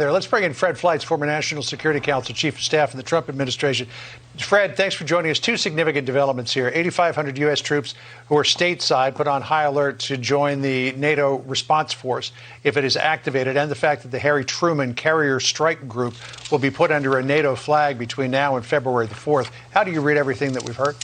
There. Let's bring in Fred Fleitz, former National Security Council Chief of Staff in the Trump administration. Fred, thanks for joining us. Two significant developments here. 8,500 U.S. troops who are stateside put on high alert to join the NATO response force if it is activated, and the fact that the Harry Truman Carrier Strike Group will be put under a NATO flag between now and February the 4th. How do you read everything that we've heard?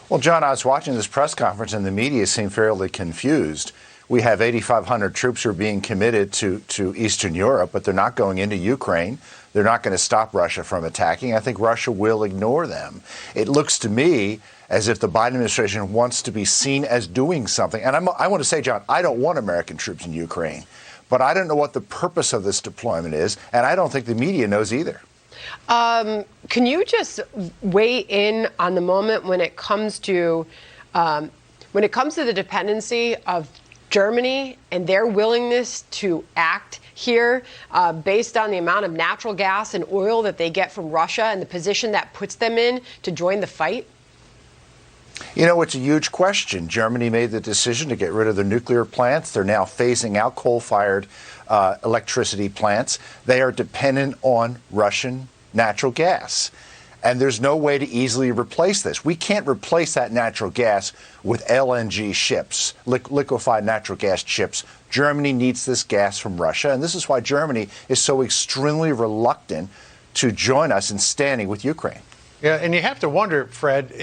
Well, John, I was watching this press conference and the media seemed fairly confused. We have 8,500 troops who are being committed to Eastern Europe, but they're not going into Ukraine. They're not going to stop Russia from attacking. I think Russia will ignore them. It looks to me as if the Biden administration wants to be seen as doing something. And I want to say, John, I don't want American troops in Ukraine, but I don't know what the purpose of this deployment is, and I don't think the media knows either. Can you just weigh in on the moment when it comes to the dependency of Germany and their willingness to act here based on the amount of natural gas and oil that they get from Russia and the position that puts them in to join the fight? You know, it's a huge question. Germany made the decision to get rid of the nuclear plants. They're now phasing out coal-fired electricity plants. They are dependent on Russian natural gas. And there's no way to easily replace this. We can't replace that natural gas with LNG ships, liquefied natural gas ships. Germany needs this gas from Russia, and this is why Germany is so extremely reluctant to join us in standing with Ukraine. Yeah, and you have to wonder, Fred,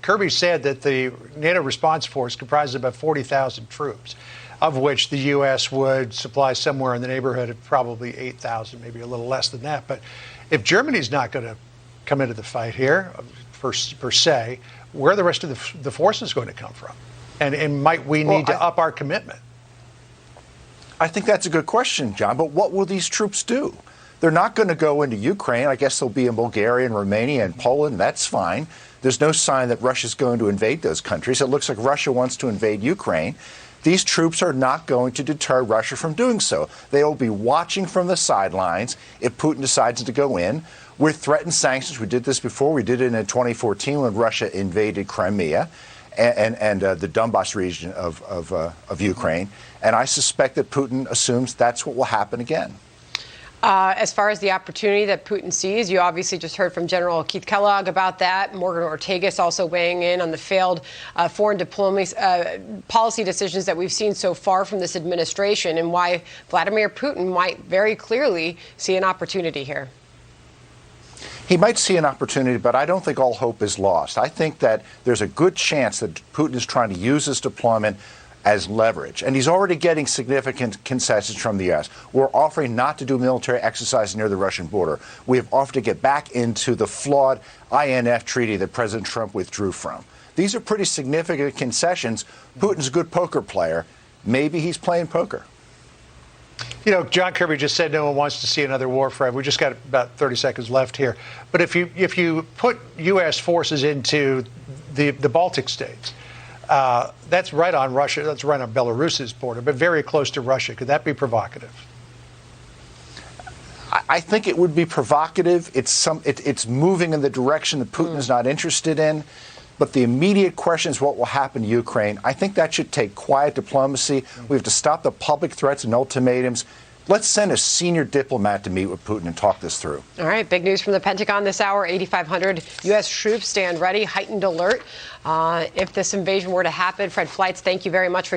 Kirby said that the NATO response force comprises about 40,000 troops, of which the U.S. would supply somewhere in the neighborhood of probably 8,000, maybe a little less than that. But if Germany's not going to come into the fight here, per se, where are the rest of the forces going to come from? And might we need to up our commitment? I think that's a good question, John, but what will these troops do? They're not going to go into Ukraine. I guess they'll be in Bulgaria and Romania and Poland. That's fine. There's no sign that Russia's going to invade those countries. It looks like Russia wants to invade Ukraine. These troops are not going to deter Russia from doing so. They will be watching from the sidelines if Putin decides to go in. We're threatened sanctions. We did this before. We did it in 2014 when Russia invaded Crimea and the Donbas region of Ukraine. And I suspect that Putin assumes that's what will happen again. As far as the opportunity that Putin sees, you obviously just heard from General Keith Kellogg about that. Morgan Ortagus also weighing in on the failed foreign diplomacy policy decisions that we've seen so far from this administration and why Vladimir Putin might very clearly see an opportunity here. He might see an opportunity, but I don't think all hope is lost. I think that there's a good chance that Putin is trying to use this deployment as leverage. And he's already getting significant concessions from the U.S. We're offering not to do military exercises near the Russian border. We have offered to get back into the flawed INF treaty that President Trump withdrew from. These are pretty significant concessions. Putin's a good poker player. Maybe he's playing poker. You know, John Kirby just said no one wants to see another war, Fred. We just got about 30 seconds left here. But if you put U.S. forces into the Baltic states, that's right on Russia. That's right on Belarus's border, but very close to Russia. Could that be provocative? I think it would be provocative. It's moving in the direction that Putin is not interested in. But the immediate question is what will happen to Ukraine. I think that should take quiet diplomacy. We have to stop the public threats and ultimatums. Let's send a senior diplomat to meet with Putin and talk this through. All right. Big news from the Pentagon this hour. 8,500 U.S. troops stand ready, heightened alert if this invasion were to happen. Fred Fleitz, thank you very much for joining us.